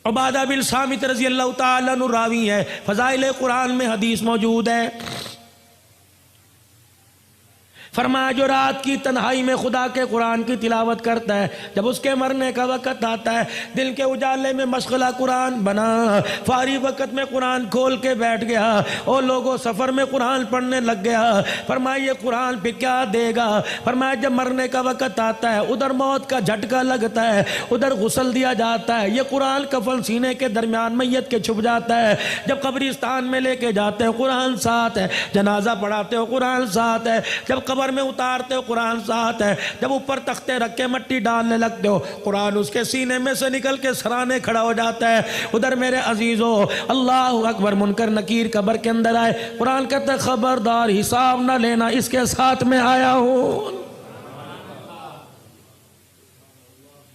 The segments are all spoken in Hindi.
उबादा बिन सामित रज़ी अल्लाह ताला अन्हु रावी है, फ़ज़ाइल कुरान में हदीस मौजूद है। फरमाया जो रात की तन्हाई में खुदा के कुरान की तिलावत करता है, जब उसके मरने का वक़्त आता है, दिल के उजाले में मशग़ला कुरान बना, फारी वक़्त में कुरान खोल के बैठ गया और लोगों सफ़र में कुरान पढ़ने लग गया। फरमाया ये कुरान पे क्या देगा। फरमाया जब मरने का वक़्त आता है, उधर मौत का झटका लगता है, उधर गुस्ल दिया जाता है, ये कुरान कफन सीने के दरमियान मैयत के छुप जाता है। जब कब्रिस्तान में लेके जाते हो कुरान साथ है, जनाजा पढ़ाते हो कुरान साथ है, जब कब्र में उतारते हो कुरान साथ है, जब ऊपर तख्ते रख के मट्टी डालने लगते हो कुरान उसके सीने में से निकल के सराने खड़ा हो जाता है। उधर मेरे अजीजों अल्लाह अकबर, मुनकर नकीर कब्र के अंदर आए, कुरान कहता है खबरदार हिसाब ना लेना, इसके साथ में आया हूं।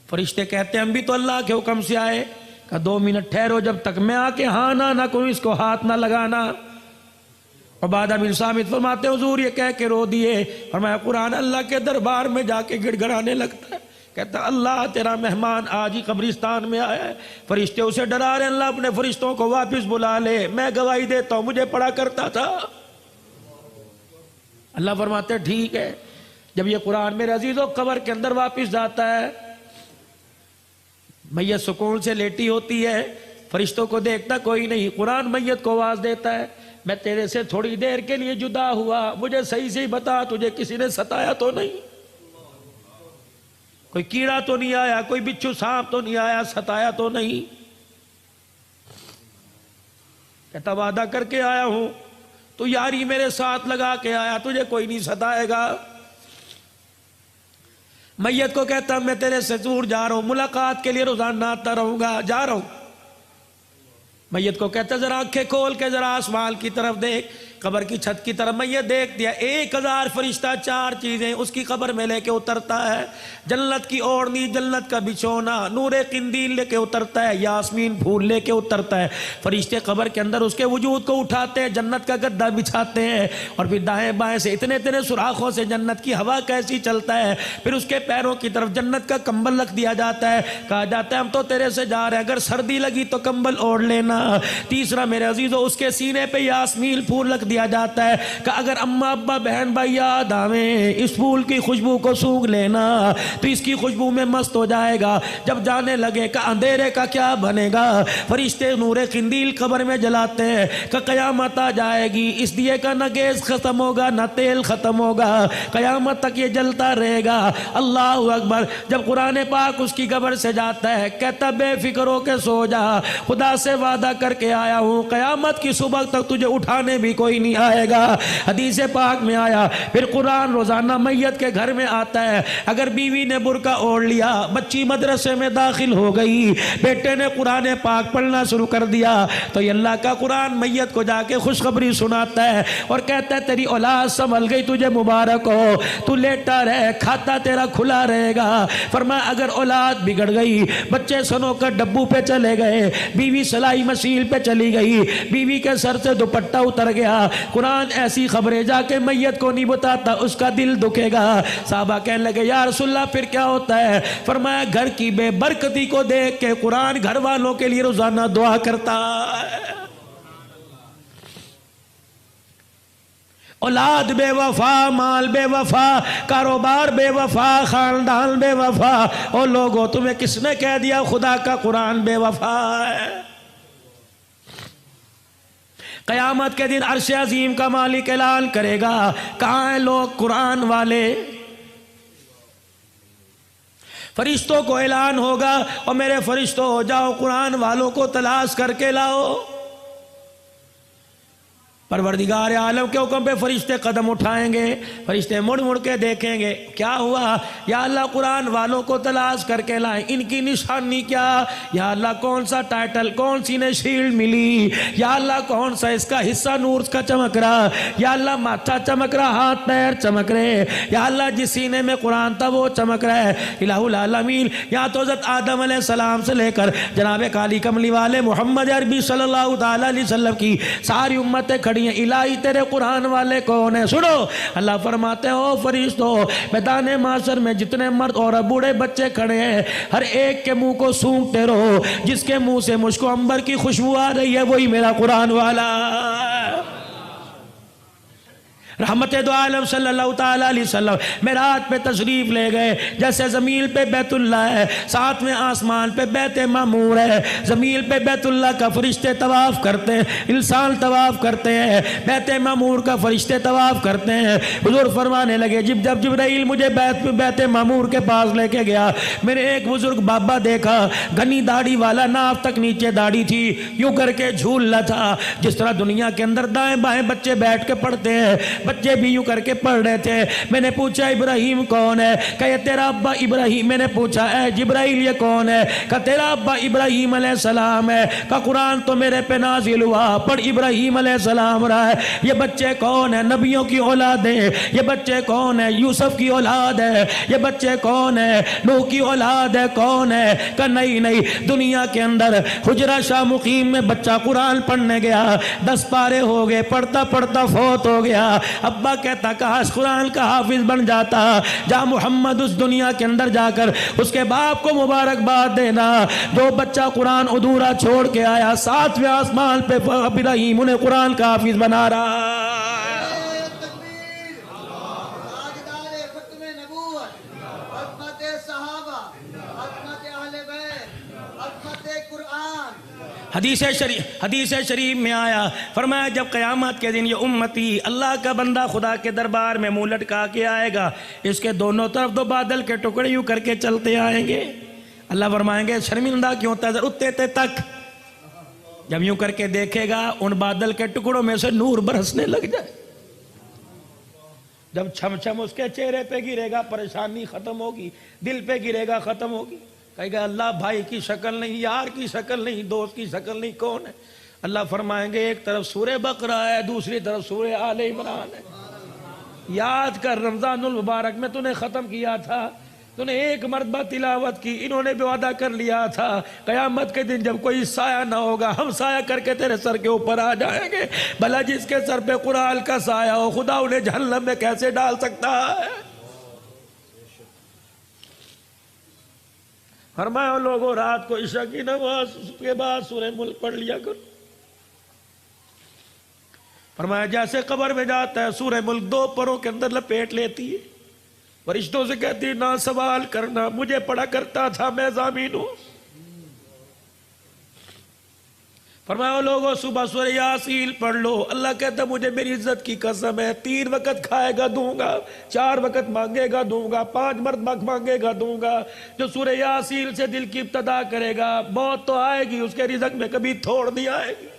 फरिश्ते कहते हैं हम भी तो अल्लाह के हुक्म से आए। कहा 2 मिनट ठहरो, जब तक मैं आके हाँ ना करूं इसको हाथ ना लगाना। उबादा बिन सामित फरमाते हुजूर ये कह के रो दिए। और मैं कुरान अल्लाह के दरबार में जाके गिड़गिड़ाने लगता है, कहता अल्लाह तेरा मेहमान आज ही कब्रिस्तान में आया है। फरिश्ते उसे डरा रहे, अल्लाह अपने फरिश्तों को वापस बुला ले, मैं गवाही देता हूं मुझे पढ़ा करता था। अल्लाह फरमाते ठीक है। जब ये कुरान मेरे अजीजों कब्र के अंदर वापस जाता है, मैयत सुकून से लेटी होती है, फरिश्तों को देखता कोई नहीं, कुरान मैयत को आवाज देता है मैं तेरे से थोड़ी देर के लिए जुदा हुआ, मुझे सही से बता तुझे किसी ने सताया तो नहीं, कोई कीड़ा तो नहीं आया, कोई बिच्छू सांप तो नहीं आया, सताया तो नहीं। कहता वादा करके आया हूं, तू यारी मेरे साथ लगा के आया, तुझे कोई नहीं सताएगा। मैयत को कहता मैं तेरे से दूर जा रहा हूं, मुलाकात के लिए रोजाना आता रहूंगा, जा रहा हूं। मैयत को कहता जरा आंखें खोल के जरा आसमान की तरफ देख, कब्र की छत की तरफ। मैयत देख दिया, 1000 फरिश्ता 4 चीजें उसकी कब्र में लेके उतरता है। जन्नत की ओढ़नी, जन्नत का बिछोना, नूरे किंदील लेके उतरता है, यास्मीन फूल लेके उतरता है। फरिश्ते कब्र के अंदर उसके वजूद को उठाते हैं, जन्नत का गद्दा बिछाते हैं और फिर दाएं बाएं से इतने इतने सुराखों से जन्नत की हवा कैसी चलता है। फिर उसके पैरों की तरफ जन्नत का कंबल रख दिया जाता है, कहा जाता है हम तो तेरे से जा रहे हैं, अगर सर्दी लगी तो कंबल ओढ़ लेना। तीसरा मेरे अजीजों उसके सीने पे यास्मीन फूल रख दिया जाता है कि अगर अम्मा अब्बा बहन भाई याद आवे इस फूल की खुशबू को सूंघ लेना तो इसकी खुशबू में मस्त हो जाएगा। जब जाने लगे कि अंधेरे का क्या बनेगा, फरिश्ते नूरे किंदील कब्र में जलाते हैं कि कयामत आ जाएगी, इस दिए का न गैस खत्म होगा न तेल खत्म होगा, कयामत तक ये जलता रहेगा। अल्लाह अकबर। जब कुरान पाक उसकी कब्र से जाता है, कहता बेफिक्र होके सो जा, खुदा से वादा करके आया हूं कयामत की सुबह तक तुझे उठाने भी कोई नहीं आएगा। हदीस पाक में आया, फिर कुरान रोजाना मैयत के घर में आता है। अगर बीवी ने बुर्का ओढ़ लिया, बच्ची मदरसे में दाखिल हो गई, बेटे ने कुरान पाक पढ़ना शुरू कर दिया, तो ये अल्लाह का कुरान मैयत को जाके खुशखबरी सुनाता है और कहता है तेरी औलाद संभल गई, तुझे मुबारक हो, तू लेटा रहे, खाता तेरा खुला रहेगा। फरमाया अगर औलाद बिगड़ गई, बच्चे सनोकर डब्बू पे चले गए, बीवी सिलाई मशीन पे चली गई, बीवी के सर से दुपट्टा उतर गया, कुरान ऐसी खबरें जाके मैयत को नहीं बताता, उसका दिल दुखेगा। साहबा कहने लगे या रसूलल्लाह फिर क्या होता है। फरमाया घर की बेबरकती को देख के कुरान घर वालों के लिए रोजाना दुआ करता है। औलाद बेवफा, माल बेवफा, कारोबार बेवफा, खानदान बेवफा, और लोगों तुम्हें किसने कह दिया खुदा का कुरान बेवफा है। कयामत के दिन अर्श अजीम का मालिक ऐलान करेगा, कहाँ हैं लोग कुरान वाले। फरिश्तों को ऐलान होगा और मेरे फरिश्तों हो जाओ कुरान वालों को तलाश करके लाओ। परवरदिगार आलम के हुक्म पे फरिश्ते कदम उठाएंगे, फरिश्ते मुड़ मुड़ के देखेंगे क्या हुआ, या अल्लाह कुरान वालों को तलाश करके लाएं, इनकी निशानी क्या, या अल्लाह कौन सा टाइटल, कौन सी ने शील्ड मिली, या अल्लाह कौन सा इसका हिस्सा नूर का चमक रहा, या अल्लाह माथा चमक रहा, हाथ पैर चमक रहे, या अल्लाह जिस सीने में कुरान था वो चमक रहा है। इलाहुल आलमीन, या तो हज़रत आदम अलैहिस्सलाम से लेकर जनाब काली कमली वाले मोहम्मद अरबी सल्लल्लाहु अलैहि वसल्लम की सारी उम्मतें खड़ी रही है, इलाही तेरे कुरान वाले कौन है? सुनो, अल्लाह फरमाते हैं ओ फरिश्तों, मैदान माशर में जितने मर्द और बूढ़े बच्चे खड़े हैं, हर एक के मुंह को सूंघते रहो, जिसके मुंह से मुझको अंबर की खुशबू आ रही है वही मेरा कुरान वाला। रहमत दो आलम सल्लल्लाहु ताला अलैहि वसल्लम मेराज पे तशरीफ ले गए। जैसे ज़मीन पे बैतुल्ला है, साथ में आसमान पे बैत मामूर है। ज़मीन पे बैतुल्ला का फरिश्ते तवाफ़ करते हैं, इंसान तवाफ़ करते हैं, बैत मामूर का फरिश्ते तवाफ़ करते हैं। हुज़ूर फरमाने लगे, जब जिब्राइल मुझे बैत मामूर के पास लेके गया, मेरे एक बुजुर्ग बाबा देखा, घनी दाढ़ी वाला, नाफ तक नीचे दाढ़ी थी, यूं करके झूल रहा था। जिस तरह दुनिया के अंदर दाएं बाएं बच्चे बैठ के पढ़ते हैं, बच्चे भी यूं करके पढ़ रहे थे। मैंने पूछा इब्राहिम कौन है? कहे तेरा अब्बा इब्राहिम। मैंने पूछा ए जिब्राइल ये कौन है? कहा तेरा अब्बा इब्राहिम अलैहिस्सलाम है। कहा कुरान तो मेरे पे नाजिल हुआ, पर इब्राहिम अलैहिस्सलाम रहा है। ये बच्चे कौन है? नबियों की औलाद है। ये बच्चे कौन है? यूसुफ की औलाद है। ये बच्चे कौन है? नूह की औलाद है। कौन है? कहा नहीं, दुनिया के अंदर हुजरा शाह मुकीम में बच्चा कुरान पढ़ने गया, 10 पारे हो गए, पढ़ता पढ़ता फौत हो गया। अब्बा कहता काश कुरान का हाफिज बन जाता। जा मोहम्मद उस दुनिया के अंदर जाकर उसके बाप को मुबारकबाद देना, जो बच्चा कुरान अधूरा छोड़ के आया, 7वें आसमान पे इब्राहिम उन्हें कुरान का हाफिज बना रहा। हदीस शरीफ में आया, फरमाया जब क़यामत के दिन ये उम्मती अल्लाह का बंदा खुदा के दरबार में मुंह लटका के आएगा, इसके दोनों तरफ दो बादल के टुकड़े यूं करके चलते आएंगे। अल्लाह फरमाएंगे शर्मिंदा क्यों उतने तक। जब यूं करके देखेगा उन बादल के टुकड़ों में से नूर बरसने लग जाए। जब छम छम उसके चेहरे पे गिरेगा परेशानी खत्म होगी, दिल पे गिरेगा खत्म होगी। कहेगा अल्लाह भाई की शक्ल नहीं, यार की शक्ल नहीं, दोस्त की शक्ल नहीं, कौन है? अल्लाह फरमाएंगे एक तरफ सूरह बकरा है, दूसरी तरफ सूरह आले इमरान है। याद कर रमजानुल मुबारक में तूने खत्म किया था, तूने एक मरतबा तिलावत की, इन्होंने भी वादा कर लिया था कयामत के दिन जब कोई साया ना होगा, हम साया करके तेरे सर के ऊपर आ जाएंगे। भला जिसके सर पे कुरान का साया हो, खुदा उन्हें जहन्नम में कैसे डाल सकता है? फरमाया लोगों रात को इशा की नमाज के बाद सूरह मुल्क पढ़ लिया करो। फरमाया जैसे कब्र में जाता है सूरह मुल्क 2 परों के अंदर लपेट लेती है, फरिश्तों से कहती है ना सवाल करना, मुझे पढ़ा करता था, मैं ज़ामीन हूं। फरमाया लोगों सुबह सूरह यासीन पढ़ लो। अल्लाह कहता मुझे मेरी इज्जत की कसम है, 3 वक्त खाएगा दूंगा, 4 वक्त मांगेगा दूंगा, 5 मरतबा मांगेगा दूंगा। जो सूरह यासीन से दिल की इब्तदा करेगा, मौत तो आएगी, उसके रिज़्क़ में कभी थोड़ नहीं आएगी।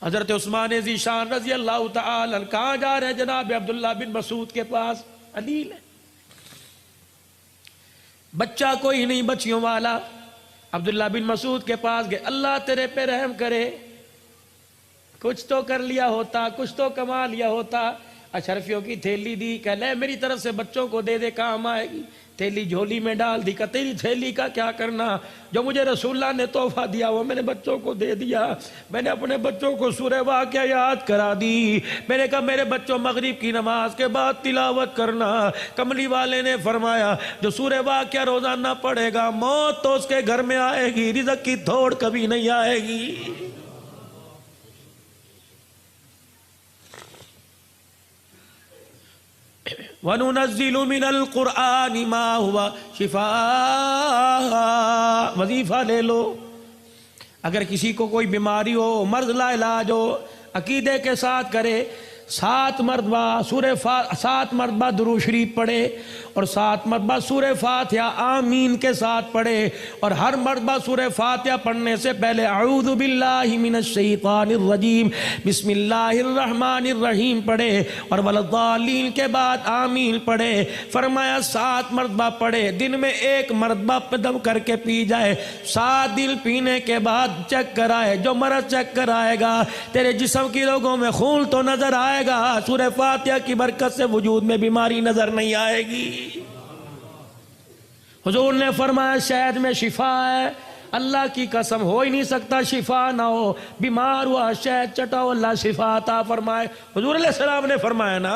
हजरत उस्मान ज़ीशान रज़ी अल्लाह तआला कहाँ जा रहे हैं? जनाब अब्दुल्ला बिन मसूद के पास। अलील है, बच्चा कोई नहीं, बच्चियों वाला। अब्दुल्ला बिन मसूद के पास गए, अल्लाह तेरे पे रहम करे, कुछ तो कर लिया होता, कुछ तो कमा लिया होता। अशरफियों की थैली दी, कह ले मेरी तरफ से बच्चों को दे दे, काम आएगी। थैली झोली में डाल दी, तेरी थैली का क्या करना, जो मुझे रसूलुल्लाह ने तोहफा दिया वो मैंने बच्चों को दे दिया। मैंने अपने बच्चों को सूरह वाक़िया याद करा दी। मैंने कहा मेरे बच्चों मगरिब की नमाज के बाद तिलावत करना। कमली वाले ने फरमाया जो सूरह वाक़िया रोजाना पढ़ेगा, मौत तो उसके घर में आएगी, रिज़्क़ की थोड़ कभी नहीं आएगी। वनुनज़्ज़िलु मिनल क़ुरआनि मा हुवा शिफ़ा। वजीफ़ा ले लो, अगर किसी को कोई बीमारी हो, मर्ज़ ला इलाज हो, अकीदे के साथ करे, 7 मरतबा दुरूद शरीफ पढ़े और 7 मरतबा सूरह फातिहा आमीन के साथ पढ़े। और हर मरतबा सूरह फातिहा पढ़ने से पहले अऊज़ु बिल्लाहि मिनश शैतानिर रजीम बिस्मिल्लाहिर रहमानिर रहीम पढ़े और वलद्दालीन के बाद आमीन पढ़े। फरमाया 7 मरतबा पढ़े, दिन में 1 मरतबा दम करके पी जाए। 7 दिन पीने के बाद चेक कराए, जो मरज चेक कराएगा तेरे जिस्म की लोगों में खून तो नजर आएगा, सूरह फातिहा की बरकत से वजूद में बीमारी नजर नहीं आएगी। हुजूर ने फरमाया शहद में शिफा है, अल्लाह की कसम हो ही नहीं सकता शिफा ना हो। बीमार हुआ शहद चटाओ अल्लाह शिफा अता फरमाए। हुजूर अलैहिस्सलाम ने फरमाया ना।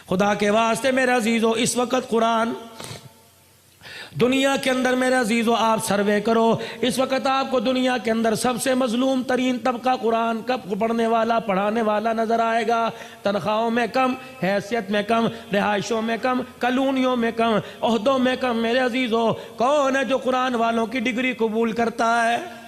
खुदा के वास्ते मेरे अजीजों, इस वक्त कुरान दुनिया के अंदर, मेरे अजीजों आप सर्वे करो, इस वक्त आपको दुनिया के अंदर सबसे मजलूम तरीन तबका कुरान कब पढ़ने वाला पढ़ाने वाला नजर आएगा? तनख्वाहों में कम, हैसियत में कम, रिहाइशों में कम, कॉलोनियों में कम, ओहदों में कम। मेरे अजीजों, कौन है जो कुरान वालों की डिग्री कबूल करता है?